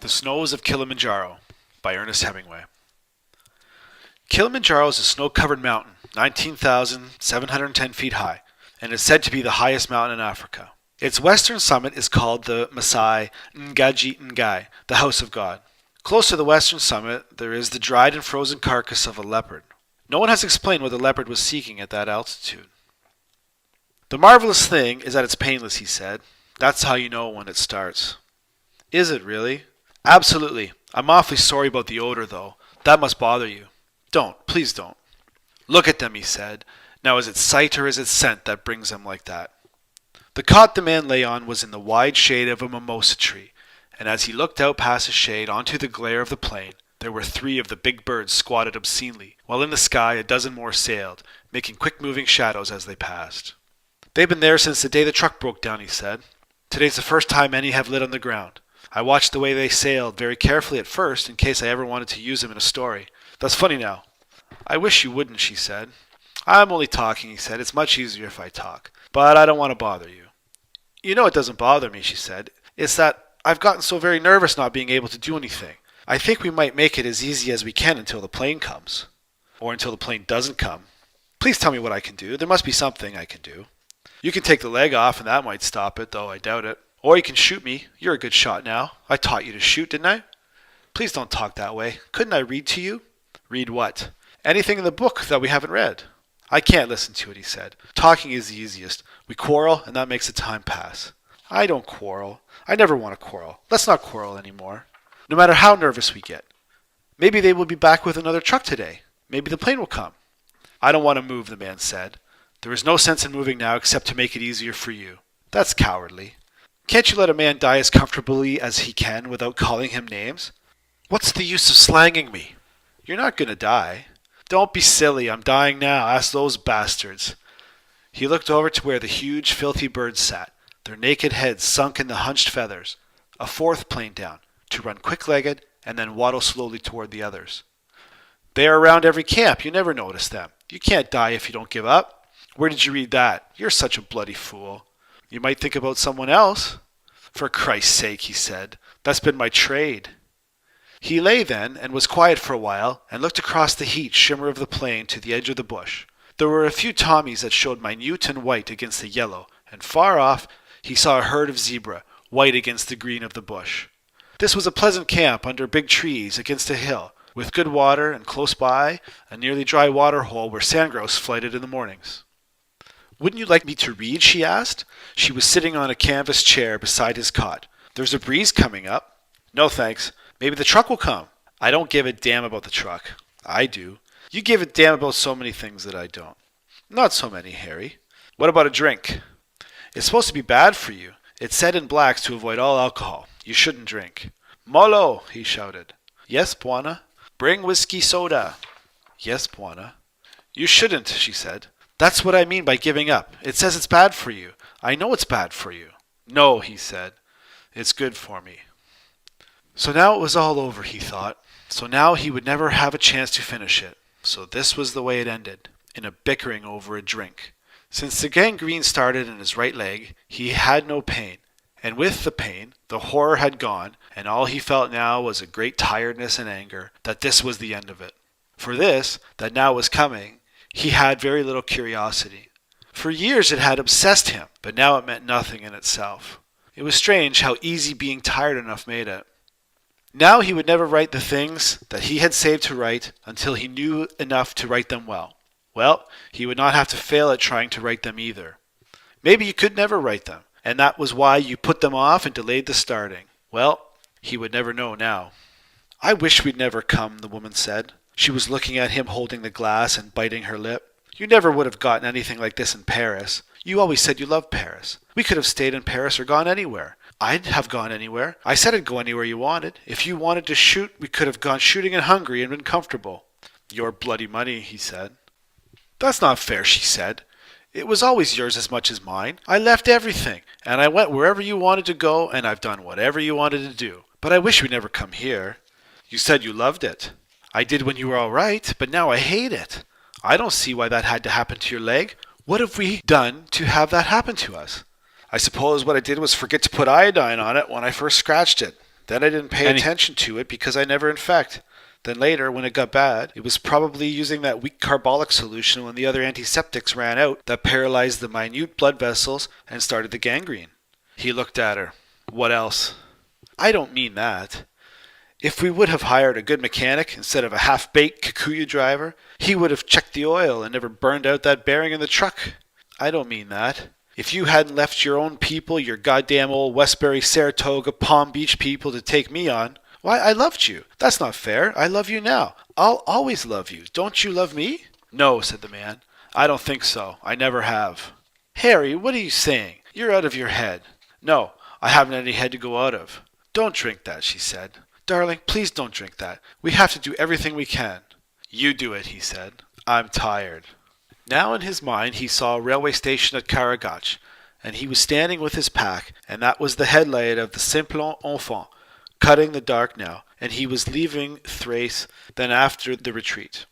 The Snows of Kilimanjaro by Ernest Hemingway. Kilimanjaro is a snow-covered mountain, 19,710 feet high, and is said to be the highest mountain in Africa. Its western summit is called the Masai Ngaji Ngai, the House of God. Close to the western summit, there is the dried and frozen carcass of a leopard. No one has explained what the leopard was seeking at that altitude. The marvelous thing is that it's painless, he said. That's how you know when it starts. Is it really? Absolutely. I'm awfully sorry about the odor, though. That must bother you. Don't. Please don't. Look at them, he said. Now is it sight or is it scent that brings them like that? The cot the man lay on was in the wide shade of a mimosa tree, and as he looked out past the shade onto the glare of the plain, there were 3 of the big birds squatted obscenely, while in the sky a dozen more sailed, making quick-moving shadows as they passed. They've been there since the day the truck broke down, he said. Today's the first time any have lit on the ground. I watched the way they sailed very carefully at first in case I ever wanted to use them in a story. That's funny now. I wish you wouldn't, she said. I'm only talking, he said. It's much easier if I talk. But I don't want to bother you. You know it doesn't bother me, she said. It's that I've gotten so very nervous not being able to do anything. I think we might make it as easy as we can until the plane comes. Or until the plane doesn't come. Please tell me what I can do. There must be something I can do. You can take the leg off and that might stop it, though I doubt it. Or you can shoot me. You're a good shot now. I taught you to shoot, didn't I? Please don't talk that way. Couldn't I read to you? Read what? Anything in the book that we haven't read. I can't listen to it, he said. Talking is the easiest. We quarrel, and that makes the time pass. I don't quarrel. I never want to quarrel. Let's not quarrel anymore. No matter how nervous we get. Maybe they will be back with another truck today. Maybe the plane will come. I don't want to move, the man said. There is no sense in moving now except to make it easier for you. That's cowardly. Can't you let a man die as comfortably as he can without calling him names? What's the use of slanging me? You're not going to die. Don't be silly. I'm dying now. Ask those bastards. He looked over to where the huge, filthy birds sat, their naked heads sunk in the hunched feathers, a 4th plane down, to run quick-legged and then waddle slowly toward the others. They are around every camp. You never notice them. You can't die if you don't give up. Where did you read that? You're such a bloody fool. You might think about someone else. For Christ's sake, he said. That's been my trade. He lay then and was quiet for a while and looked across the heat shimmer of the plain to the edge of the bush. There were a few Tommies that showed minute and white against the yellow, and far off he saw a herd of zebra, white against the green of the bush. This was a pleasant camp under big trees against a hill, with good water and close by a nearly dry water hole where sandgrouse flighted in the mornings. Wouldn't you like me to read? She asked. She was sitting on a canvas chair beside his cot. There's a breeze coming up. No thanks. Maybe the truck will come. I don't give a damn about the truck. I do. You give a damn about so many things that I don't. Not so many, Harry. What about a drink? It's supposed to be bad for you. It's said in blacks to avoid all alcohol. You shouldn't drink. Molo, he shouted. Yes, Bwana. Bring whiskey soda. Yes, Bwana. You shouldn't, she said. That's what I mean by giving up. It says it's bad for you. I know it's bad for you. No, he said. It's good for me. So now it was all over, he thought. So now he would never have a chance to finish it. So this was the way it ended, in a bickering over a drink. Since the gangrene started in his right leg, he had no pain. And with the pain, the horror had gone, and all he felt now was a great tiredness and anger that this was the end of it. For this, that now was coming, he had very little curiosity. For years it had obsessed him, but now it meant nothing in itself. It was strange how easy being tired enough made it. Now he would never write the things that he had saved to write until he knew enough to write them well. Well, he would not have to fail at trying to write them either. Maybe you could never write them, and that was why you put them off and delayed the starting. Well, he would never know now. I wish we'd never come, the woman said. She was looking at him holding the glass and biting her lip. You never would have gotten anything like this in Paris. You always said you loved Paris. We could have stayed in Paris or gone anywhere. I'd have gone anywhere. I said I'd go anywhere you wanted. If you wanted to shoot, we could have gone shooting in Hungary and been comfortable. Your bloody money, he said. That's not fair, she said. It was always yours as much as mine. I left everything, and I went wherever you wanted to go, and I've done whatever you wanted to do. But I wish we'd never come here. You said you loved it. I did when you were all right, but now I hate it. I don't see why that had to happen to your leg. What have we done to have that happen to us? I suppose what I did was forget to put iodine on it when I first scratched it. Then I didn't pay attention to it because I never infect. Then later, when it got bad, it was probably using that weak carbolic solution when the other antiseptics ran out that paralyzed the minute blood vessels and started the gangrene. He looked at her. What else? I don't mean that. If we would have hired a good mechanic instead of a half-baked Kikuyu driver, he would have checked the oil and never burned out that bearing in the truck. I don't mean that. If you hadn't left your own people, your goddamn old Westbury, Saratoga, Palm Beach people to take me on, why, I loved you. That's not fair. I love you now. I'll always love you. Don't you love me? No, said the man. I don't think so. I never have. Harry, what are you saying? You're out of your head. No, I haven't any head to go out of. Don't drink that, she said. Darling, please don't drink that. We have to do everything we can. You do it, he said. I'm tired. Now in his mind he saw a railway station at Karagach, and he was standing with his pack, and that was the headlight of the Simplon Enfant, cutting the dark now, and he was leaving Thrace then after the retreat.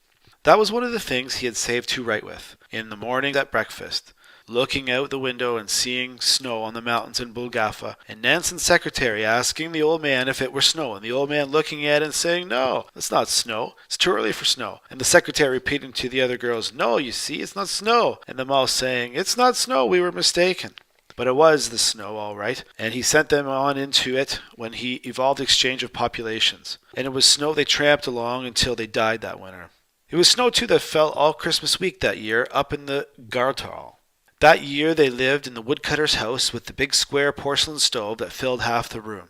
That was one of the things he had saved to write with, in the morning at breakfast, looking out the window and seeing snow on the mountains in Bulgafa, and Nansen's secretary asking the old man if it were snow, and the old man looking at it and saying, no, it's not snow, it's too early for snow, and the secretary repeating to the other girls, no, you see, it's not snow, and them all saying, it's not snow, we were mistaken. But it was the snow, all right, and he sent them on into it when he evolved exchange of populations, and it was snow they tramped along until they died that winter. It was snow, too, that fell all Christmas week that year up in the Gartal. That year they lived in the woodcutter's house with the big square porcelain stove that filled half the room.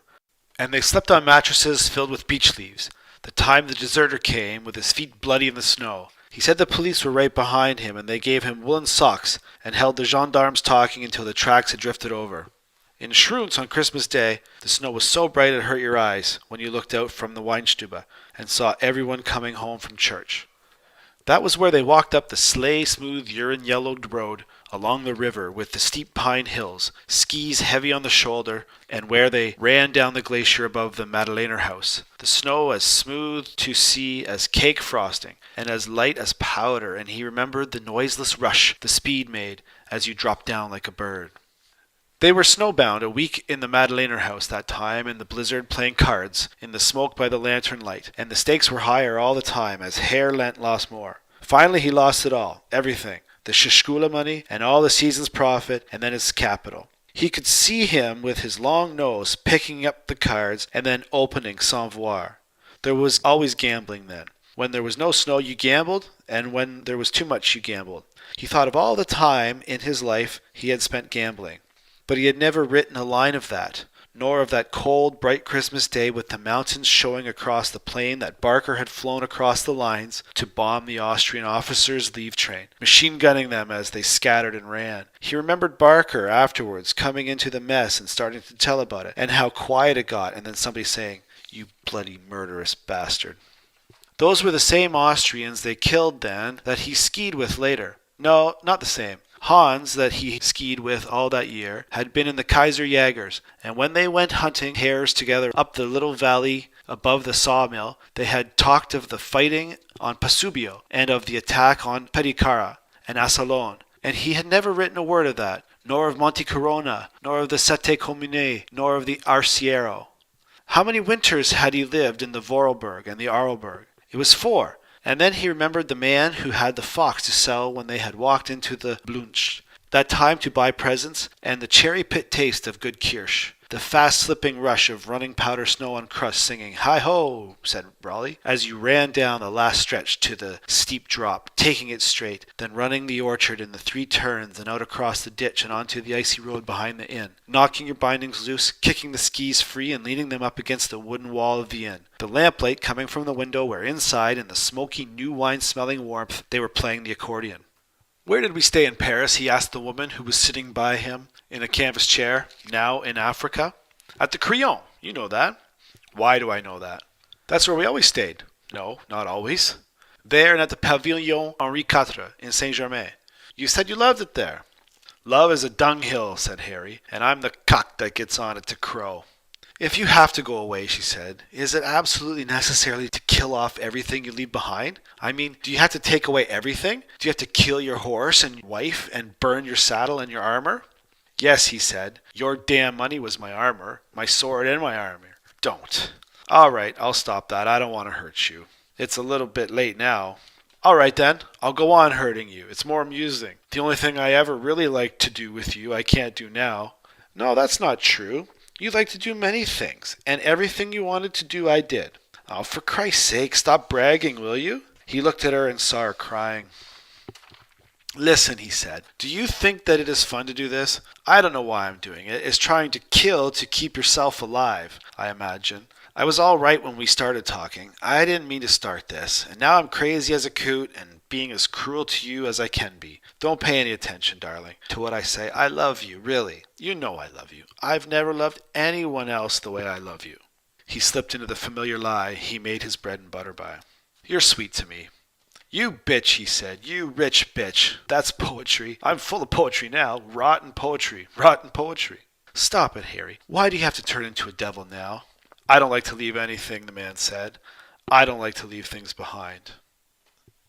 And they slept on mattresses filled with beech leaves. The time the deserter came, with his feet bloody in the snow. He said the police were right behind him, and they gave him woolen socks and held the gendarmes talking until the tracks had drifted over. In Schruns on Christmas Day, the snow was so bright it hurt your eyes when you looked out from the Weinstube and saw everyone coming home from church. That was where they walked up the sleigh-smooth, urine-yellowed road along the river with the steep pine hills, skis heavy on the shoulder, and where they ran down the glacier above the Madeleiner house. The snow as smooth to see as cake frosting, and as light as powder, and he remembered the noiseless rush the speed made as you dropped down like a bird. They were snowbound a week in the Madeleiner house that time in the blizzard playing cards, in the smoke by the lantern light, and the stakes were higher all the time as Herr Lent lost more. Finally he lost it all, everything, the Shishkula money and all the season's profit and then his capital. He could see him with his long nose picking up the cards and then opening sans voir. There was always gambling then. When there was no snow you gambled, and when there was too much you gambled. He thought of all the time in his life he had spent gambling. But he had never written a line of that, nor of that cold, bright Christmas day with the mountains showing across the plain that Barker had flown across the lines to bomb the Austrian officers' leave train, machine-gunning them as they scattered and ran. He remembered Barker afterwards coming into the mess and starting to tell about it, and how quiet it got, and then somebody saying, "You bloody murderous bastard." Those were the same Austrians they killed then that he skied with later. No, not the same. Hans, that he skied with all that year, had been in the Kaiser Jägers, and when they went hunting hares together up the little valley above the sawmill, they had talked of the fighting on Pasubio, and of the attack on Pedicara and Assalon, and he had never written a word of that, nor of Monte Corona, nor of the Sette Commune, nor of the Arciero. How many winters had he lived in the Vorarlberg and the Arlberg? It was 4. And then he remembered the man who had the fox to sell when they had walked into the Blunch, that time to buy presents, and the cherry pit taste of good kirsch, the fast-slipping rush of running powder snow on crust singing, "Hi-ho," said Raleigh, as you ran down the last stretch to the steep drop, taking it straight, then running the orchard in the 3 turns and out across the ditch and onto the icy road behind the inn, knocking your bindings loose, kicking the skis free and leaning them up against the wooden wall of the inn, the lamplight coming from the window where inside, in the smoky new wine-smelling warmth, they were playing the accordion. "Where did we stay in Paris?" he asked the woman who was sitting by him in a canvas chair, now in Africa. "At the Crillon. You know that." "Why do I know that?" "That's where we always stayed." "No, not always." "There and at the Pavillon Henri IV in Saint-Germain. You said you loved it there." "Love is a dunghill," said Harry, "and I'm the cock that gets on it to crow." "If you have to go away," she said, "is it absolutely necessary to kill off everything you leave behind? I mean, do you have to take away everything? Do you have to kill your horse and wife and burn your saddle and your armor?" "Yes," he said, "your damn money was my armor, my sword and my armor. Don't. All right, I'll stop that. I don't want to hurt you. It's a little bit late now. All right then, I'll go on hurting you. It's more amusing. The only thing I ever really liked to do with you I can't do now. No, that's not true. You like to do many things, and everything you wanted to do I did. Oh, for Christ's sake, stop bragging, will you? He looked at her and saw her crying. Listen, he said, do you think that it is fun to do this? I don't know why I'm doing it. It's trying to kill to keep yourself alive, I imagine. I was all right when we started talking. I didn't mean to start this, and now I'm crazy as a coot and being as cruel to you as I can be. Don't pay any attention, darling, to what I say. I love you, really. You know I love you. I've never loved anyone else the way I love you. He slipped into the familiar lie he made his bread and butter by. You're sweet to me. You bitch, he said. You rich bitch. That's poetry. I'm full of poetry now. Rotten poetry. Rotten poetry. Stop it, Harry. Why do you have to turn into a devil now? I don't like to leave anything, the man said. I don't like to leave things behind.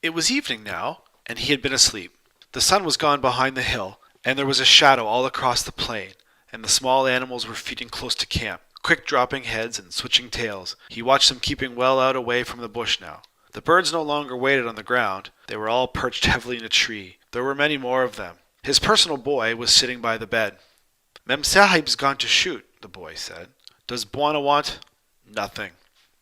It was evening now, and he had been asleep. The sun was gone behind the hill, and there was a shadow all across the plain, and the small animals were feeding close to camp, quick dropping heads and switching tails. He watched them keeping well out away from the bush now. The birds no longer waited on the ground. They were all perched heavily in a tree. There were many more of them. His personal boy was sitting by the bed. Mem Sahib's gone to shoot, the boy said. Does Bwana want? Nothing.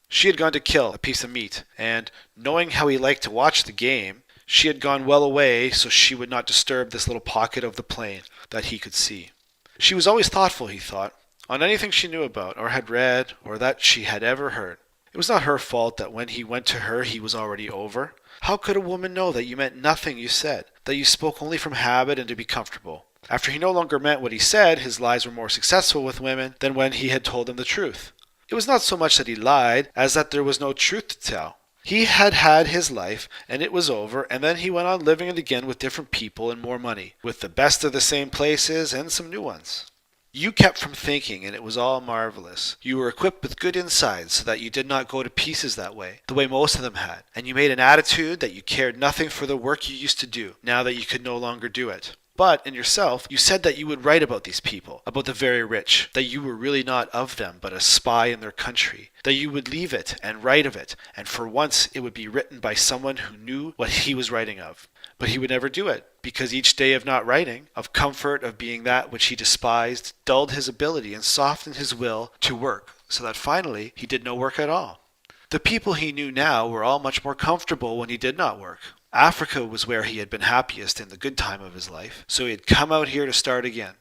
She had gone to kill a piece of meat, and, knowing how he liked to watch the game, she had gone well away so she would not disturb this little pocket of the plain that he could see. She was always thoughtful, he thought, on anything she knew about, or had read, or that she had ever heard. It was not her fault that when he went to her he was already over. How could a woman know that you meant nothing you said, that you spoke only from habit and to be comfortable? After he no longer meant what he said, his lies were more successful with women than when he had told them the truth. It was not so much that he lied, as that there was no truth to tell. He had had his life, and it was over, and then he went on living it again with different people and more money, with the best of the same places and some new ones. You kept from thinking, and it was all marvelous. You were equipped with good insides so that you did not go to pieces that way, the way most of them had, and you made an attitude that you cared nothing for the work you used to do, now that you could no longer do it. But, in yourself, you said that you would write about these people, about the very rich, that you were really not of them, but a spy in their country, that you would leave it and write of it, and for once it would be written by someone who knew what he was writing of. But he would never do it, because each day of not writing, of comfort, of being that which he despised, dulled his ability and softened his will to work, so that finally he did no work at all. The people he knew now were all much more comfortable when he did not work. Africa was where he had been happiest in the good time of his life, so he had come out here to start again.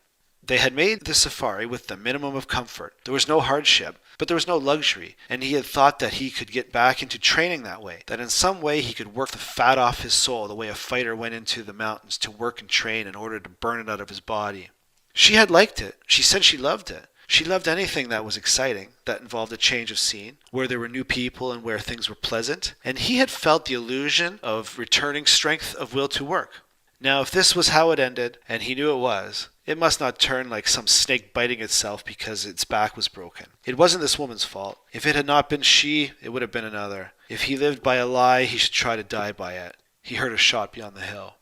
They had made the safari with the minimum of comfort. There was no hardship, but there was no luxury, and he had thought that he could get back into training that way, that in some way he could work the fat off his soul the way a fighter went into the mountains to work and train in order to burn it out of his body. She had liked it. She said she loved it. She loved anything that was exciting, that involved a change of scene, where there were new people and where things were pleasant, and he had felt the illusion of returning strength of will to work. Now, if this was how it ended, and he knew it was, it must not turn like some snake biting itself because its back was broken. It wasn't this woman's fault. If it had not been she, it would have been another. If he lived by a lie, he should try to die by it. He heard a shot beyond the hill.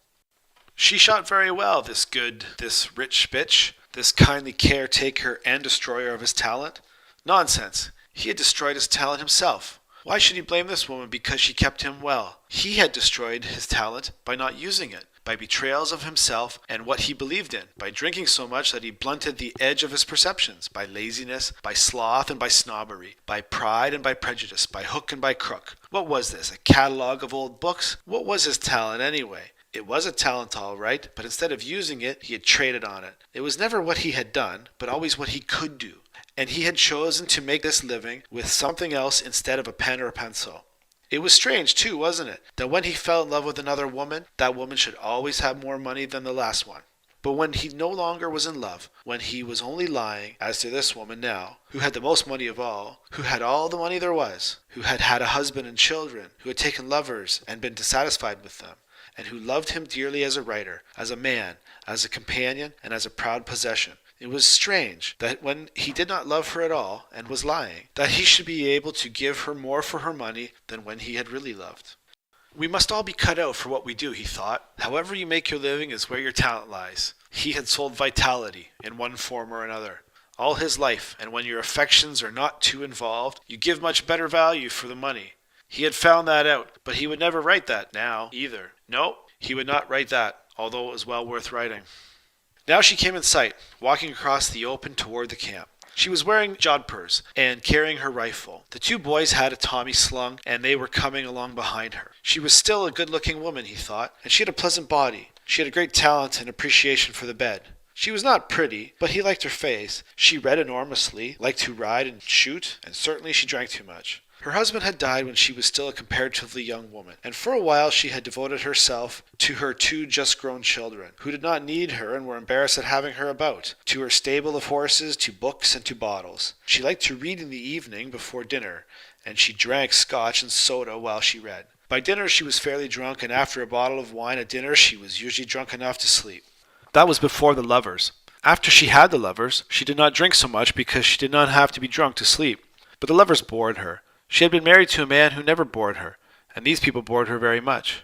She shot very well, this rich bitch. This kindly caretaker and destroyer of his talent? Nonsense. He had destroyed his talent himself. Why should he blame this woman because she kept him well? He had destroyed his talent by not using it, by betrayals of himself and what he believed in, by drinking so much that he blunted the edge of his perceptions, by laziness, by sloth and by snobbery, by pride and by prejudice, by hook and by crook. What was this, a catalogue of old books? What was his talent anyway? It was a talent all right, but instead of using it, he had traded on it. It was never what he had done, but always what he could do. And he had chosen to make this living with something else instead of a pen or a pencil. It was strange, too, wasn't it, that when he fell in love with another woman, that woman should always have more money than the last one. But when he no longer was in love, when he was only lying, as to this woman now, who had the most money of all, who had all the money there was, who had had a husband and children, who had taken lovers and been dissatisfied with them, and who loved him dearly as a writer, as a man, as a companion, and as a proud possession. It was strange that when he did not love her at all, and was lying, that he should be able to give her more for her money than when he had really loved. We must all be cut out for what we do, he thought. However you make your living is where your talent lies. He had sold vitality, in one form or another. all his life, and when your affections are not too involved, you give much better value for the money. He had found that out, but he would never write that now, either. No, he would not write that, although it was well worth writing. Now she came in sight, walking across the open toward the camp. She was wearing jodhpurs and carrying her rifle. The two boys had a Tommy slung, and they were coming along behind her. She was still a good-looking woman, he thought, and she had a pleasant body. She had a great talent and appreciation for the bed. She was not pretty, but he liked her face. She read enormously, liked to ride and shoot, and certainly she drank too much. Her husband had died when she was still a comparatively young woman, and for a while she had devoted herself to her two just-grown children, who did not need her and were embarrassed at having her about, to her stable of horses, to books, and to bottles. She liked to read in the evening before dinner, and she drank scotch and soda while she read. By dinner she was fairly drunk, and after a bottle of wine at dinner she was usually drunk enough to sleep. That was before the lovers. After she had the lovers, she did not drink so much because she did not have to be drunk to sleep. But the lovers bored her. She had been married to a man who never bored her, and these people bored her very much.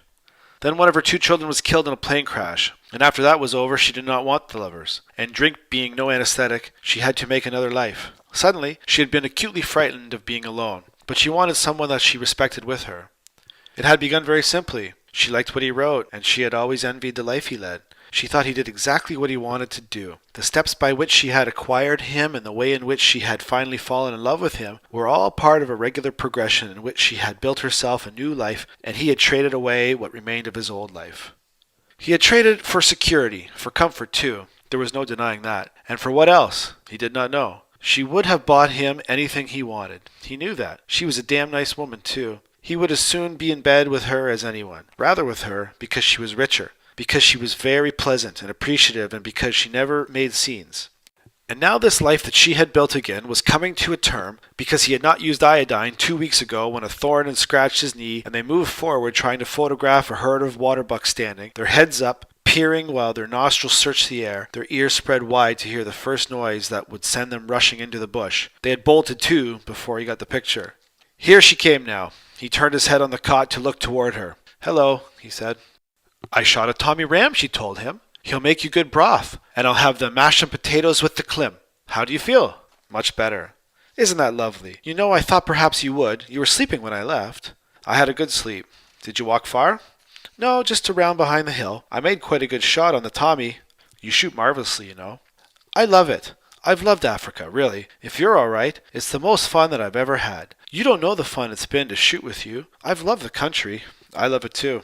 Then one of her two children was killed in a plane crash, and after that was over she did not want the lovers, and drink being no anesthetic, she had to make another life. Suddenly, she had been acutely frightened of being alone, but she wanted someone that she respected with her. It had begun very simply. She liked what he wrote, and she had always envied the life he led. She thought he did exactly what he wanted to do. The steps by which she had acquired him and the way in which she had finally fallen in love with him were all part of a regular progression in which she had built herself a new life, and he had traded away what remained of his old life. He had traded for security, for comfort too. There was no denying that. And for what else? He did not know. She would have bought him anything he wanted. He knew that. She was a damn nice woman too. He would as soon be in bed with her as anyone. Rather with her, because she was richer, because she was very pleasant and appreciative, and because she never made scenes. And now this life that she had built again was coming to a term because he had not used iodine 2 weeks ago when a thorn had scratched his knee, and they moved forward trying to photograph a herd of waterbucks standing, their heads up, peering while their nostrils searched the air, their ears spread wide to hear the first noise that would send them rushing into the bush. They had bolted too before he got the picture. Here she came now. He turned his head on the cot to look toward her. "Hello," he said. "I shot a Tommy Ram," she told him. "He'll make you good broth, and I'll have the mashed potatoes with the clim. How do you feel?" "Much better." "Isn't that lovely? You know, I thought perhaps you would. You were sleeping when I left." "I had a good sleep." "Did you walk far?" "No, just around behind the hill. I made quite a good shot on the Tommy." "You shoot marvelously, you know." "I love it. I've loved Africa, really. If you're all right, it's the most fun that I've ever had. You don't know the fun it's been to shoot with you. I've loved the country. I love it too."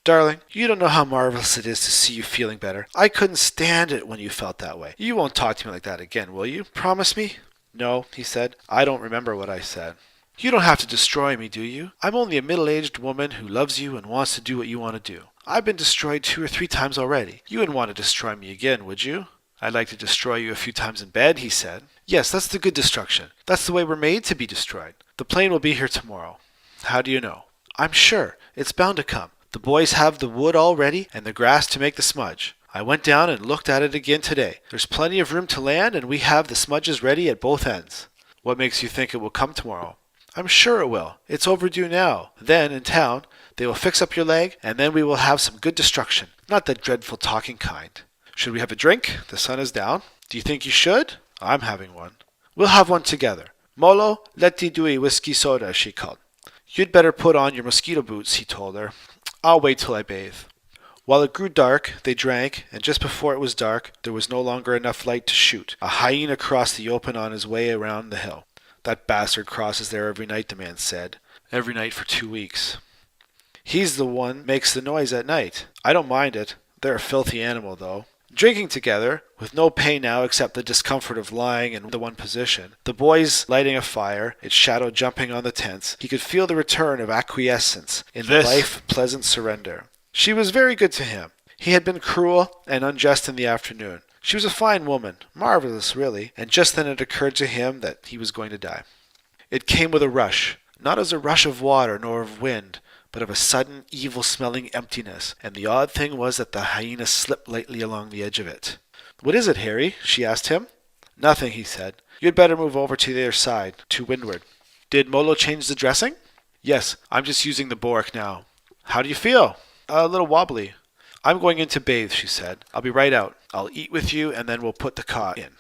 "Darling, you don't know how marvelous it is to see you feeling better. I couldn't stand it when you felt that way. You won't talk to me like that again, will you? Promise me?" "No," he said. "I don't remember what I said." "You don't have to destroy me, do you? I'm only a middle-aged woman who loves you and wants to do what you want to do. I've been destroyed 2 or 3 times already. You wouldn't want to destroy me again, would you?" "I'd like to destroy you a few times in bed," he said. "Yes, that's the good destruction. That's the way we're made to be destroyed. The plane will be here tomorrow." "How do you know?" "I'm sure. It's bound to come. The boys have the wood all ready and the grass to make the smudge. I went down and looked at it again today. There's plenty of room to land, and we have the smudges ready at both ends." "What makes you think it will come tomorrow?" "I'm sure it will. It's overdue now. Then, in town, they will fix up your leg, and then we will have some good destruction. Not that dreadful talking kind." "Should we have a drink? The sun is down." "Do you think you should?" "I'm having one." "We'll have one together. Molo, leti dui whiskey soda," she called. "You'd better put on your mosquito boots," he told her. "I'll wait till I bathe." While it grew dark, they drank, and just before it was dark, there was no longer enough light to shoot. A hyena crossed the open on his way around the hill. "That bastard crosses there every night," the man said. "Every night for 2 weeks. He's the one makes the noise at night. I don't mind it. They're a filthy animal, though." Drinking together, with no pain now except the discomfort of lying in the one position, the boys lighting a fire, its shadow jumping on the tents, he could feel the return of acquiescence in the life-pleasant surrender. She was very good to him. He had been cruel and unjust in the afternoon. She was a fine woman, marvelous really, and just then it occurred to him that he was going to die. It came with a rush, not as a rush of water nor of wind, but of a sudden evil-smelling emptiness, and the odd thing was that the hyena slipped lightly along the edge of it. "What is it, Harry?" she asked him. "Nothing," he said. "You'd better move over to the other side, to windward." "Did Molo change the dressing?" "Yes, I'm just using the Boric now." "How do you feel?" "A little wobbly." "I'm going in to bathe," she said. "I'll be right out. I'll eat with you, and then we'll put the cot in."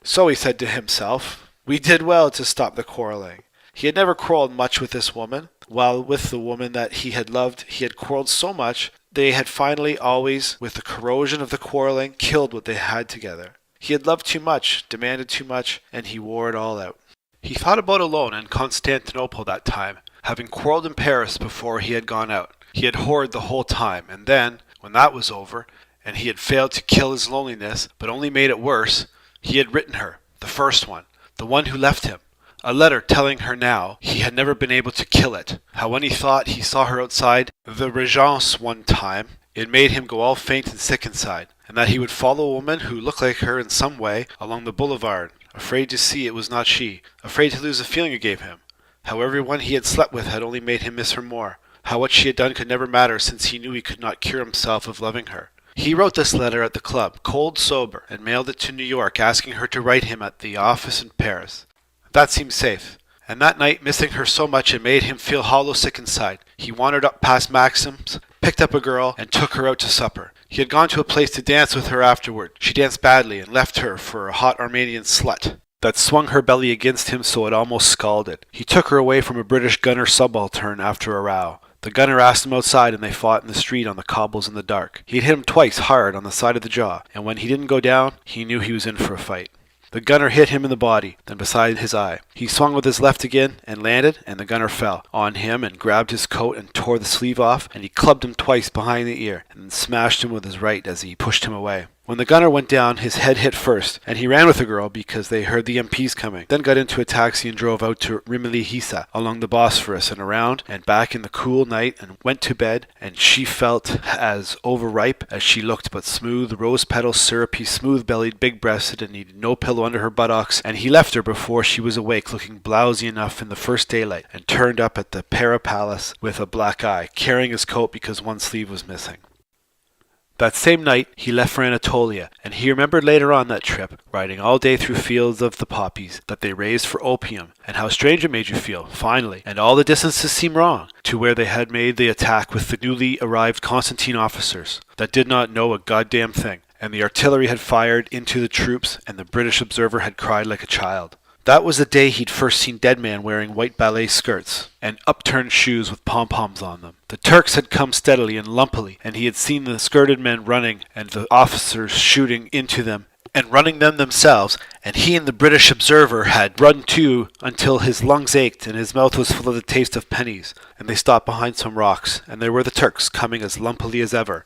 So he said to himself, we did well to stop the quarreling. He had never quarreled much with this woman, while with the woman that he had loved he had quarreled so much they had finally always, with the corrosion of the quarreling, killed what they had together. He had loved too much, demanded too much, and he wore it all out. He thought about alone in Constantinople that time, having quarreled in Paris before he had gone out. He had whored the whole time, and then, when that was over, and he had failed to kill his loneliness, but only made it worse, he had written her, the first one, the one who left him, a letter telling her now he had never been able to kill it, how when he thought he saw her outside the Régence one time, it made him go all faint and sick inside, and that he would follow a woman who looked like her in some way along the boulevard, afraid to see it was not she, afraid to lose the feeling it gave him, how everyone he had slept with had only made him miss her more, how what she had done could never matter since he knew he could not cure himself of loving her. He wrote this letter at the club, cold sober, and mailed it to New York, asking her to write him at the office in Paris. That seemed safe. And that night, missing her so much, it made him feel hollow sick inside. He wandered up past Maxim's, picked up a girl, and took her out to supper. He had gone to a place to dance with her afterward. She danced badly and left her for a hot Armenian slut that swung her belly against him so it almost scalded. He took her away from a British gunner subaltern after a row. The gunner asked him outside, and they fought in the street on the cobbles in the dark. He had hit him twice hard on the side of the jaw, and when he didn't go down, he knew he was in for a fight. The gunner hit him in the body, then beside his eye. He swung with his left again and landed, and the gunner fell on him and grabbed his coat and tore the sleeve off, and he clubbed him twice behind the ear and then smashed him with his right as he pushed him away. When the gunner went down, his head hit first, and he ran with the girl because they heard the MPs coming, then got into a taxi and drove out to Rimini Hisa along the Bosphorus and around and back in the cool night and went to bed, and she felt as overripe as she looked, but smooth, rose-petal, syrupy, smooth-bellied, big-breasted, and needed no pillow under her buttocks, and he left her before she was awake, looking blousy enough in the first daylight, and turned up at the Para Palace with a black eye, carrying his coat because one sleeve was missing. That same night, he left for Anatolia, and he remembered later on that trip, riding all day through fields of the poppies that they raised for opium, and how strange it made you feel, finally, and all the distances seemed wrong, to where they had made the attack with the newly arrived Constantine officers that did not know a goddamn thing, and the artillery had fired into the troops, and the British observer had cried like a child. That was the day he'd first seen dead men wearing white ballet skirts and upturned shoes with pom-poms on them. The Turks had come steadily and lumpily, and he had seen the skirted men running and the officers shooting into them and running them themselves, and he and the British observer had run too until his lungs ached and his mouth was full of the taste of pennies, and they stopped behind some rocks, and there were the Turks coming as lumpily as ever.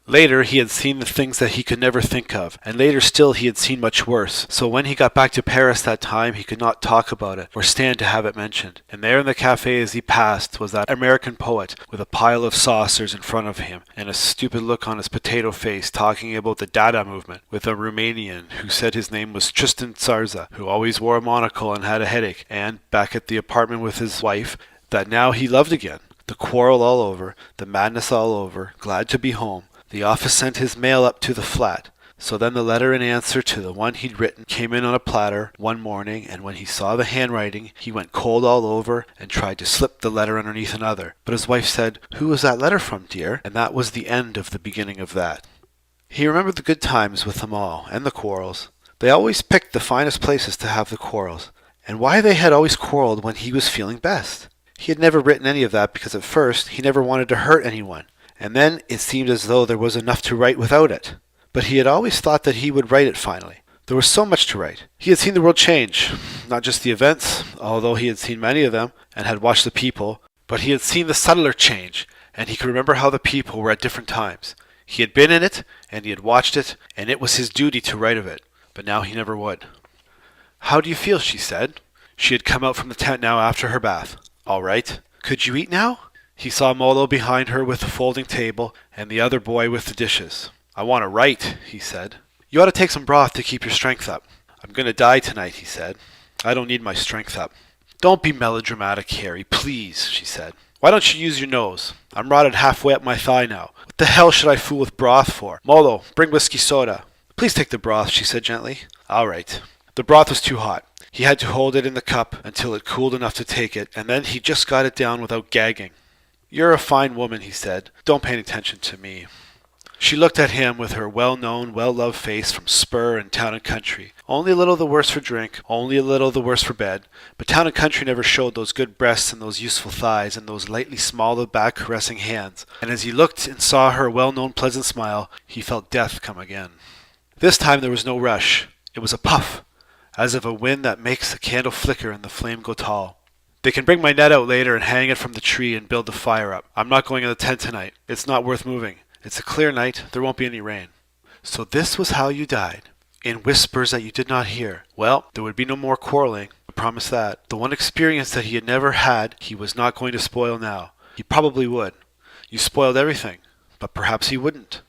Later, he had seen the things that he could never think of, and later still he had seen much worse. So when he got back to Paris that time, he could not talk about it, or stand to have it mentioned. And there in the cafe as he passed was that American poet, with a pile of saucers in front of him, and a stupid look on his potato face, talking about the Dada movement, with a Romanian, who said his name was Tristan Tzarza, who always wore a monocle and had a headache, and, back at the apartment with his wife, that now he loved again. The quarrel all over, the madness all over, glad to be home. The office sent his mail up to the flat. So then the letter in answer to the one he'd written came in on a platter one morning, and when he saw the handwriting, he went cold all over and tried to slip the letter underneath another. But his wife said, "Who was that letter from, dear?" And that was the end of the beginning of that. He remembered the good times with them all, and the quarrels. They always picked the finest places to have the quarrels, and why they had always quarreled when he was feeling best. He had never written any of that because at first he never wanted to hurt anyone. And then it seemed as though there was enough to write without it. But he had always thought that he would write it finally. There was so much to write. He had seen the world change, not just the events, although he had seen many of them, and had watched the people, but he had seen the subtler change, and he could remember how the people were at different times. He had been in it, and he had watched it, and it was his duty to write of it, but now he never would. "How do you feel?" she said. She had come out from the tent now after her bath. "All right. Could you eat now?" He saw Molo behind her with the folding table, and the other boy with the dishes. "I want to write," he said. "You ought to take some broth to keep your strength up." "I'm going to die tonight," he said. "I don't need my strength up." "Don't be melodramatic, Harry, please," she said. "Why don't you use your nose? I'm rotted halfway up my thigh now. What the hell should I fool with broth for? Molo, bring whiskey soda." "Please take the broth," she said gently. "All right." The broth was too hot. He had to hold it in the cup until it cooled enough to take it, and then he just got it down without gagging. "You're a fine woman," he said. "Don't pay any attention to me." She looked at him with her well-known, well-loved face from spur and town and country. Only a little the worse for drink, only a little the worse for bed, but town and country never showed those good breasts and those useful thighs and those lightly small back caressing hands, and as he looked and saw her well-known pleasant smile, he felt death come again. This time there was no rush. It was a puff, as of a wind that makes the candle flicker and the flame go tall. They can bring my net out later and hang it from the tree and build the fire up. I'm not going in the tent tonight. It's not worth moving. It's a clear night. There won't be any rain. So this was how you died. In whispers that you did not hear. Well, there would be no more quarreling. I promise that. The one experience that he had never had, he was not going to spoil now. He probably would. You spoiled everything. But perhaps he wouldn't.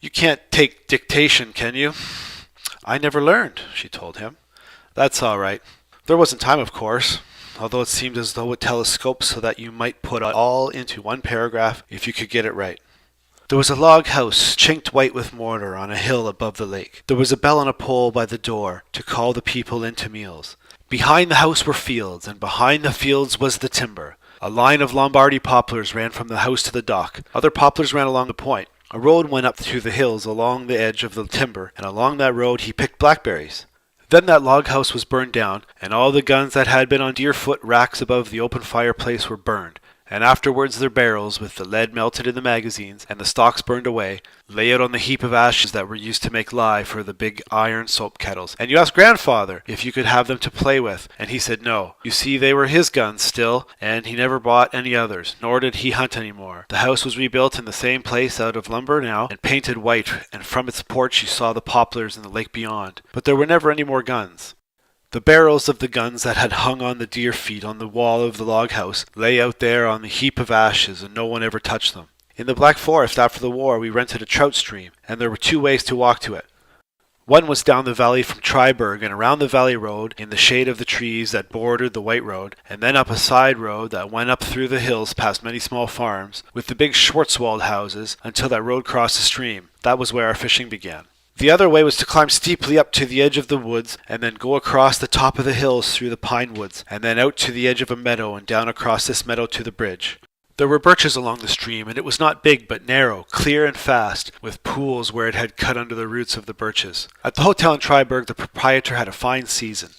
You can't take dictation, can you? I never learned, she told him. That's all right. There wasn't time, of course, although it seemed as though it telescoped so that you might put it all into one paragraph if you could get it right. There was a log house, chinked white with mortar, on a hill above the lake. There was a bell on a pole by the door to call the people in to meals. Behind the house were fields, and behind the fields was the timber. A line of Lombardy poplars ran from the house to the dock. Other poplars ran along the point. A road went up through the hills along the edge of the timber, and along that road he picked blackberries. Then that log house was burned down, and all the guns that had been on deer-foot racks above the open fireplace were burned. And afterwards their barrels, with the lead melted in the magazines, and the stocks burned away, lay out on the heap of ashes that were used to make lye for the big iron soap kettles. And you asked grandfather if you could have them to play with, and he said no. You see, they were his guns still, and he never bought any others, nor did he hunt any more. The house was rebuilt in the same place out of lumber now, and painted white, and from its porch you saw the poplars and the lake beyond. But there were never any more guns. The barrels of the guns that had hung on the deer feet on the wall of the log house lay out there on the heap of ashes, and no one ever touched them. In the Black Forest after the war we rented a trout stream, and there were 2 ways to walk to it. One was down the valley from Triberg and around the valley road in the shade of the trees that bordered the white road, and then up a side road that went up through the hills past many small farms, with the big Schwarzwald houses, until that road crossed the stream. That was where our fishing began. The other way was to climb steeply up to the edge of the woods, and then go across the top of the hills through the pine woods, and then out to the edge of a meadow and down across this meadow to the bridge. There were birches along the stream, and it was not big but narrow, clear and fast, with pools where it had cut under the roots of the birches. At the hotel in Triberg the proprietor had a fine season.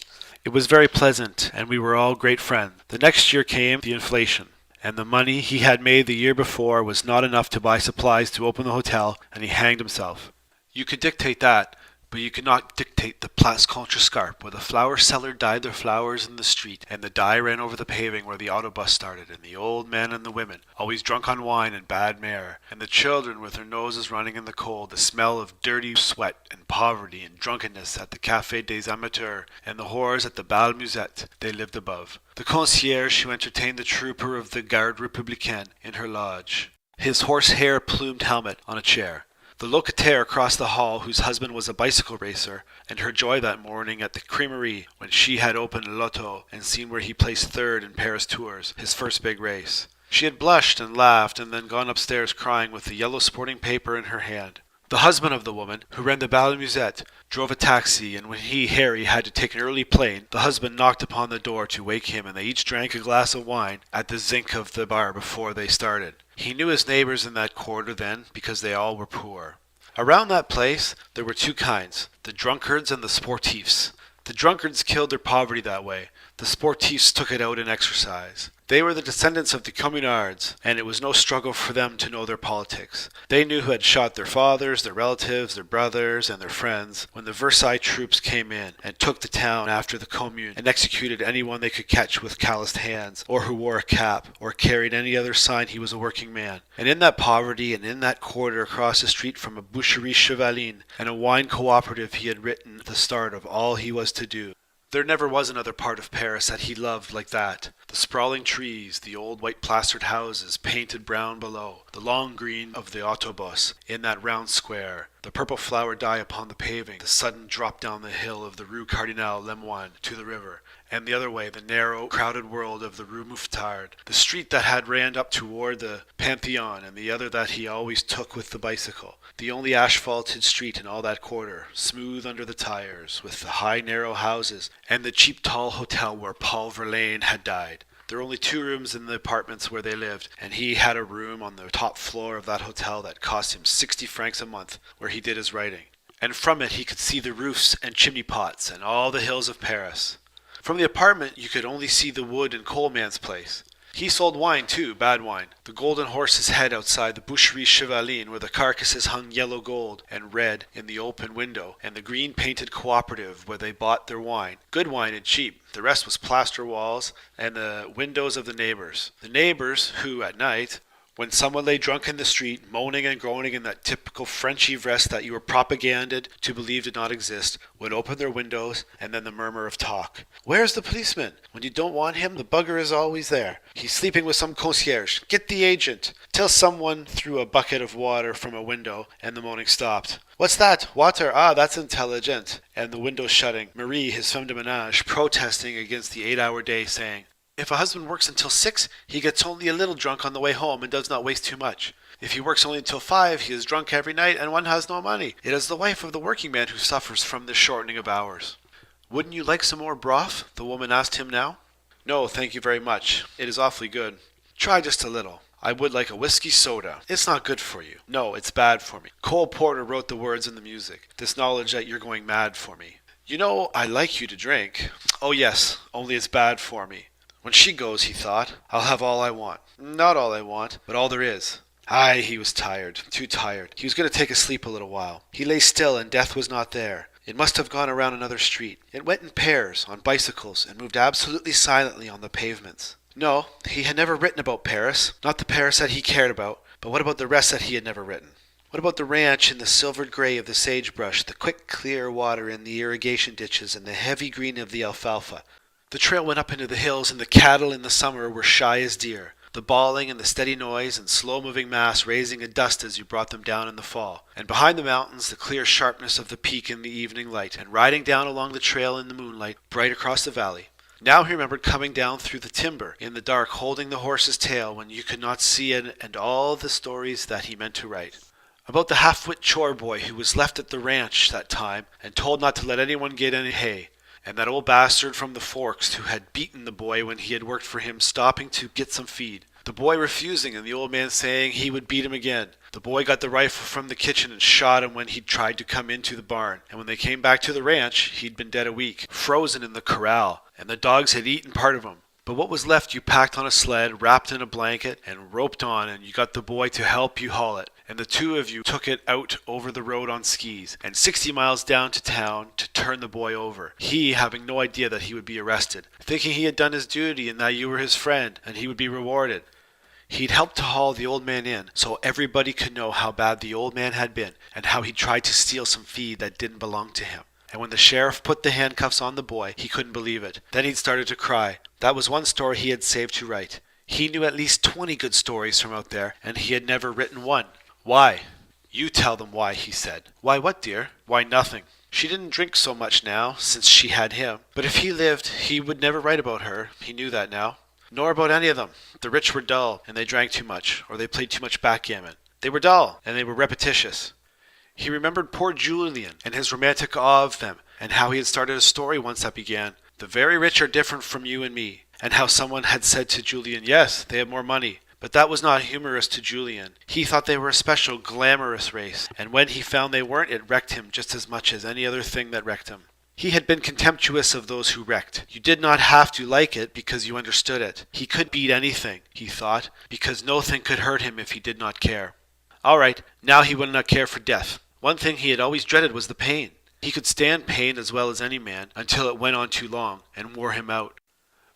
It was very pleasant, and we were all great friends. The next year came the inflation, and the money he had made the year before was not enough to buy supplies to open the hotel, and he hanged himself. You could dictate that, but you could not dictate the Place Contrescarpe, where the flower seller dyed their flowers in the street, and the dye ran over the paving where the autobus started, and the old men and the women, always drunk on wine and bad mare, and the children with their noses running in the cold, the smell of dirty sweat and poverty and drunkenness at the Café des Amateurs, and the whores at the Bal Musette they lived above. The concierge who entertained the trooper of the Garde Républicaine in her lodge, his horsehair plumed helmet on a chair. The locataire across the hall, whose husband was a bicycle racer, and her joy that morning at the Creamerie when she had opened Lotto and seen where he placed third in Paris Tours, his first big race. She had blushed and laughed and then gone upstairs crying with the yellow sporting paper in her hand. The husband of the woman, who ran the Bal Musette, drove a taxi, and when he, Harry, had to take an early plane, the husband knocked upon the door to wake him, and they each drank a glass of wine at the zinc of the bar before they started. He knew his neighbors in that quarter then, because they all were poor. Around that place there were 2 kinds, the drunkards and the sportifs. The drunkards killed their poverty that way. The sportifs took it out in exercise. They were the descendants of the communards, and it was no struggle for them to know their politics. They knew who had shot their fathers, their relatives, their brothers, and their friends when the Versailles troops came in and took the town after the Commune and executed anyone they could catch with calloused hands, or who wore a cap, or carried any other sign he was a working man. And in that poverty, and in that quarter across the street from a boucherie chevaline and a wine cooperative, he had written the start of all he was to do. There never was another part of Paris that he loved like that. The sprawling trees, the old white plastered houses, painted brown below, the long green of the autobus in that round square, the purple flower dye upon the paving, the sudden drop down the hill of the Rue Cardinal Lemoine to the river, and the other way the narrow, crowded world of the Rue Mouffetard, the street that had ran up toward the Pantheon, and the other that he always took with the bicycle, the only asphalted street in all that quarter, smooth under the tires, with the high narrow houses, and the cheap tall hotel where Paul Verlaine had died. There were only 2 rooms in the apartments where they lived, and he had a room on the top floor of that hotel that cost him 60 francs a month, where he did his writing. And from it he could see the roofs and chimney pots and all the hills of Paris. From the apartment you could only see the wood and coal man's place. He sold wine too, bad wine. The golden horse's head outside the Boucherie Chevaline, where the carcasses hung yellow gold and red in the open window, and the green painted cooperative where they bought their wine. Good wine and cheap. The rest was plaster walls and the windows of the neighbors. The neighbors who, at night, when someone lay drunk in the street, moaning and groaning in that typical French ivresse that you were propaganded to believe did not exist, would open their windows, and then the murmur of talk. "Where's the policeman? When you don't want him, the bugger is always there. He's sleeping with some concierge. Get the agent." Till someone threw a bucket of water from a window, and the moaning stopped. "What's that? Water? Ah, that's intelligent." And the window shutting. Marie, his femme de ménage, protesting against the 8-hour day, saying, "If a husband works until 6, he gets only a little drunk on the way home and does not waste too much. If he works only until 5, he is drunk every night and one has no money. It is the wife of the working man who suffers from this shortening of hours." "Wouldn't you like some more broth?" the woman asked him now. "No, thank you very much. It is awfully good." "Try just a little." "I would like a whiskey soda." "It's not good for you." "No, it's bad for me. Cole Porter wrote the words and the music. This knowledge that you're going mad for me." "You know, I like you to drink." "Oh yes, only it's bad for me." When she goes, he thought, I'll have all I want. Not all I want, but all there is. Aye, he was tired, too tired. He was going to take a sleep a little while. He lay still, and death was not there. It must have gone around another street. It went in pairs, on bicycles, and moved absolutely silently on the pavements. No, he had never written about Paris. Not the Paris that he cared about, but what about the rest that he had never written? What about the ranch in the silvered gray of the sagebrush, the quick clear water in the irrigation ditches, and the heavy green of the alfalfa? The trail went up into the hills, and the cattle in the summer were shy as deer, the bawling and the steady noise and slow-moving mass raising a dust as you brought them down in the fall. And behind the mountains, the clear sharpness of the peak in the evening light, and riding down along the trail in the moonlight, bright across the valley. Now he remembered coming down through the timber in the dark, holding the horse's tail when you could not see it, and all the stories that he meant to write. About the half-wit chore boy who was left at the ranch that time and told not to let anyone get any hay. And that old bastard from the Forks who had beaten the boy when he had worked for him, stopping to get some feed. The boy refusing, and the old man saying he would beat him again. The boy got the rifle from the kitchen and shot him when he'd tried to come into the barn. And when they came back to the ranch, he'd been dead a week, frozen in the corral, and the dogs had eaten part of him. But what was left you packed on a sled, wrapped in a blanket, and roped on, and you got the boy to help you haul it. And the two of you took it out over the road on skis, and 60 miles down to town to turn the boy over, he having no idea that he would be arrested, thinking he had done his duty and that you were his friend, and he would be rewarded. He'd helped to haul the old man in, so everybody could know how bad the old man had been, and how he'd tried to steal some feed that didn't belong to him. And when the sheriff put the handcuffs on the boy, he couldn't believe it. Then he'd started to cry. That was one story he had saved to write. He knew at least 20 good stories from out there, and he had never written one. Why? You tell them why, he said. Why what, dear? Why nothing. She didn't drink so much now, since she had him. But if he lived, he would never write about her. He knew that now. Nor about any of them. The rich were dull, and they drank too much, or they played too much backgammon. They were dull, and they were repetitious. He remembered poor Julian, and his romantic awe of them, and how he had started a story once that began, "The very rich are different from you and me," and how someone had said to Julian, "Yes, they have more money." But that was not humorous to Julian. He thought they were a special, glamorous race, and when he found they weren't, it wrecked him just as much as any other thing that wrecked him. He had been contemptuous of those who wrecked. You did not have to like it because you understood it. He could beat anything, he thought, because no thing could hurt him if he did not care. All right, now he would not care for death. One thing he had always dreaded was the pain. He could stand pain as well as any man, until it went on too long, and wore him out.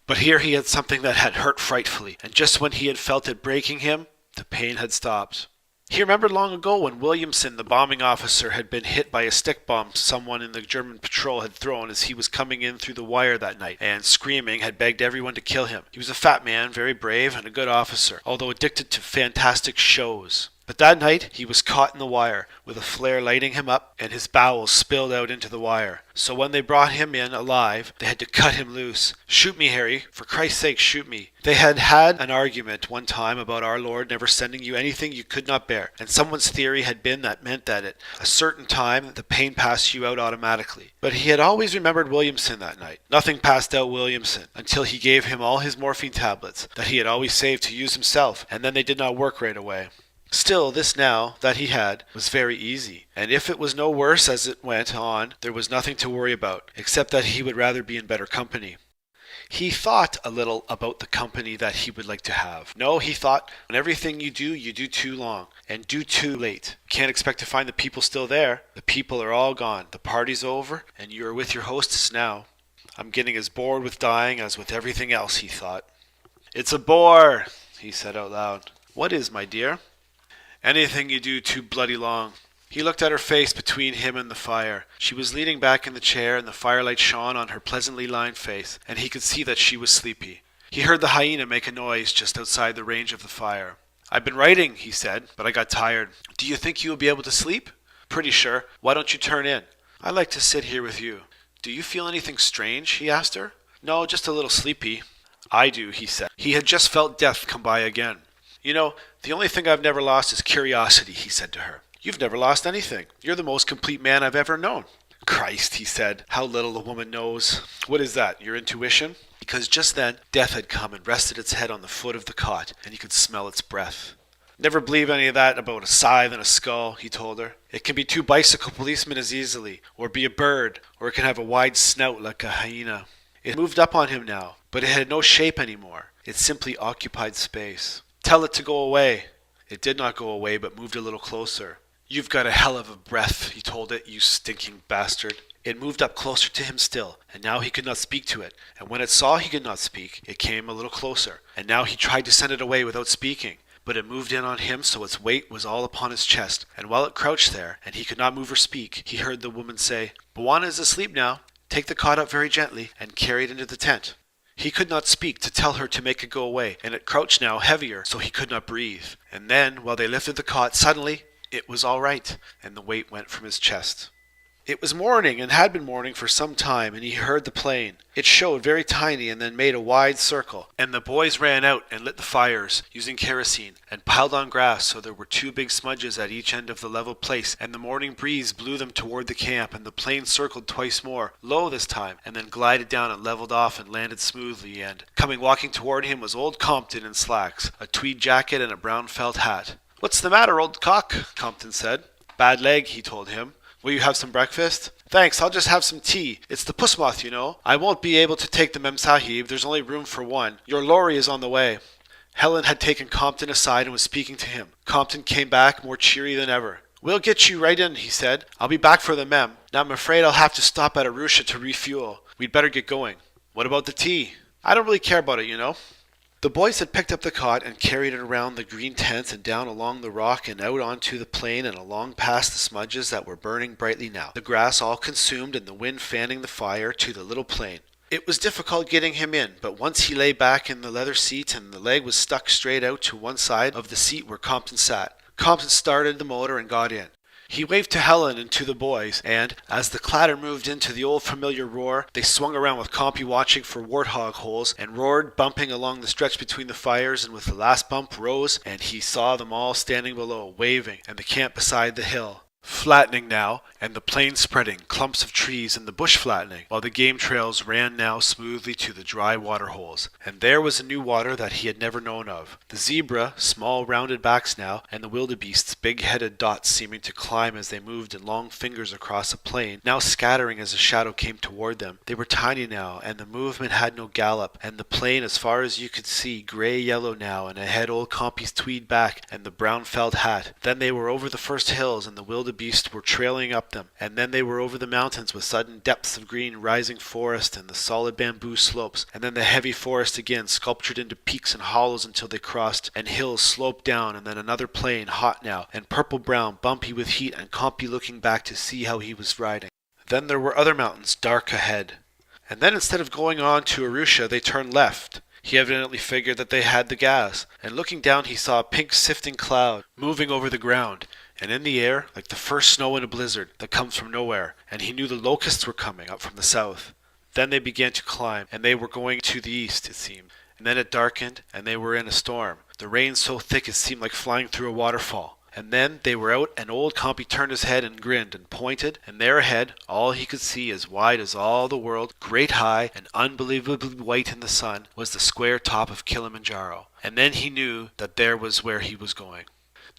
But here he had something that had hurt frightfully, and just when he had felt it breaking him, the pain had stopped. He remembered long ago when Williamson, the bombing officer, had been hit by a stick bomb someone in the German patrol had thrown as he was coming in through the wire that night, and, screaming, had begged everyone to kill him. He was a fat man, very brave, and a good officer, although addicted to fantastic shows. But that night he was caught in the wire, with a flare lighting him up, and his bowels spilled out into the wire. So when they brought him in alive, they had to cut him loose. "Shoot me, Harry. For Christ's sake, shoot me." They had had an argument one time about our Lord never sending you anything you could not bear, and someone's theory had been that meant that at a certain time the pain passed you out automatically. But he had always remembered Williamson that night. Nothing passed out Williamson until he gave him all his morphine tablets that he had always saved to use himself, and then they did not work right away. Still, this now that he had was very easy, and if it was no worse as it went on, there was nothing to worry about, except that he would rather be in better company. He thought a little about the company that he would like to have. No, he thought, when everything you do too long, and do too late. You can't expect to find the people still there. The people are all gone, the party's over, and you are with your hostess now. I'm getting as bored with dying as with everything else, he thought. "It's a bore," he said out loud. "What is, my dear?" "Anything you do too bloody long." He looked at her face between him and the fire. She was leaning back in the chair, and the firelight shone on her pleasantly lined face, and he could see that she was sleepy. He heard the hyena make a noise just outside the range of the fire. "I've been writing," he said, "but I got tired. Do you think you will be able to sleep?" "Pretty sure. Why don't you turn in?" "I'd like to sit here with you." "Do you feel anything strange?" he asked her. "No, just a little sleepy." "I do," he said. He had just felt death come by again. "You know, the only thing I've never lost is curiosity," he said to her. "You've never lost anything. You're the most complete man I've ever known." "Christ," he said, "how little a woman knows." "What is that, your intuition?" Because just then death had come and rested its head on the foot of the cot, and he could smell its breath. "Never believe any of that about a scythe and a skull," he told her. "It can be two bicycle policemen as easily, or be a bird, or it can have a wide snout like a hyena." It moved up on him now, but it had no shape anymore. It simply occupied space. "Tell it to go away." It did not go away, but moved a little closer. "You've got a hell of a breath," he told it, "you stinking bastard." It moved up closer to him still, and now he could not speak to it, and when it saw he could not speak, it came a little closer, and now he tried to send it away without speaking, but it moved in on him so its weight was all upon his chest, and while it crouched there, and he could not move or speak, he heard the woman say, "Bwana is asleep now. Take the cot up very gently, and carry it into the tent." He could not speak to tell her to make it go away, and it crouched now heavier, so he could not breathe. And then, while they lifted the cot, suddenly, it was all right, and the weight went from his chest. It was morning, and had been morning for some time, and he heard the plane. It showed very tiny and then made a wide circle, and the boys ran out and lit the fires, using kerosene, and piled on grass so there were two big smudges at each end of the level place, and the morning breeze blew them toward the camp, and the plane circled twice more, low this time, and then glided down and leveled off and landed smoothly, and, coming walking toward him was old Compton in slacks, a tweed jacket and a brown felt hat. "What's the matter, old cock?" Compton said. "Bad leg," he told him. "Will you have some breakfast?" "Thanks, I'll just have some tea. It's the puss moth, you know. I won't be able to take the Mem Sahib. There's only room for one. Your lorry is on the way." Helen had taken Compton aside and was speaking to him. Compton came back more cheery than ever. "We'll get you right in," he said. "I'll be back for the Mem. Now I'm afraid I'll have to stop at Arusha to refuel. We'd better get going." "What about the tea?" "I don't really care about it, you know." The boys had picked up the cot and carried it around the green tent and down along the rock and out onto the plain and along past the smudges that were burning brightly now, the grass all consumed and the wind fanning the fire to the little plain. It was difficult getting him in, but once he lay back in the leather seat and the leg was stuck straight out to one side of the seat where Compton sat. Compton started the motor and got in. He waved to Helen and to the boys, and, as the clatter moved into the old familiar roar, they swung around with Compy watching for warthog holes, and roared, bumping along the stretch between the fires, and with the last bump rose, and he saw them all standing below, waving, and the camp beside the hill, flattening now, and the plain spreading, clumps of trees and the bush flattening, while the game trails ran now smoothly to the dry water holes. And there was a new water that he had never known of. The zebra, small rounded backs now, and the wildebeests, big-headed dots seeming to climb as they moved in long fingers across a plain, now scattering as a shadow came toward them. They were tiny now, and the movement had no gallop, and the plain as far as you could see, grey-yellow now, and ahead old Compy's tweed back and the brown felt hat. Then they were over the first hills, and the wildebeest were trailing up them, and then they were over the mountains with sudden depths of green rising forest and the solid bamboo slopes, and then the heavy forest again sculptured into peaks and hollows until they crossed, and hills sloped down, and then another plain, hot now, and purple-brown, bumpy with heat, and Compy looking back to see how he was riding. Then there were other mountains dark ahead. And then instead of going on to Arusha, they turned left. He evidently figured that they had the gas, and looking down he saw a pink sifting cloud moving over the ground, and in the air like the first snow in a blizzard that comes from nowhere, and he knew the locusts were coming up from the south. Then they began to climb, and they were going to the east, it seemed. And then it darkened, and they were in a storm, the rain so thick it seemed like flying through a waterfall. And then they were out, and old Compy turned his head and grinned and pointed, and there ahead, all he could see as wide as all the world, great high and unbelievably white in the sun, was the square top of Kilimanjaro. And then he knew that there was where he was going.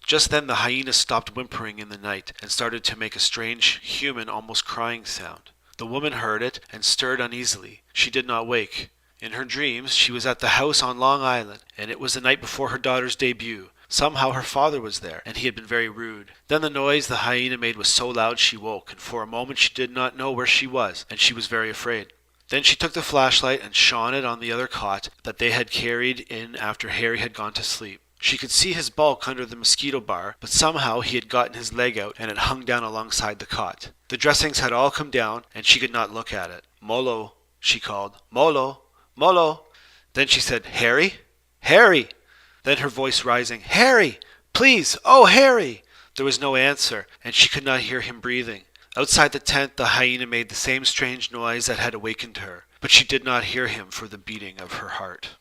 Just then the hyena stopped whimpering in the night and started to make a strange, human, almost crying sound. The woman heard it and stirred uneasily. She did not wake. In her dreams she was at the house on Long Island, and it was the night before her daughter's debut. Somehow her father was there, and he had been very rude. Then the noise the hyena made was so loud she woke, and for a moment she did not know where she was, and she was very afraid. Then she took the flashlight and shone it on the other cot that they had carried in after Harry had gone to sleep. She could see his bulk under the mosquito bar, but somehow he had gotten his leg out and it hung down alongside the cot. The dressings had all come down, and she could not look at it. "Molo," she called. "Molo! Molo!" Then she said, "Harry? Harry!" Then her voice rising, "Harry! Please! Oh, Harry!" There was no answer, and she could not hear him breathing. Outside the tent the hyena made the same strange noise that had awakened her, but she did not hear him for the beating of her heart.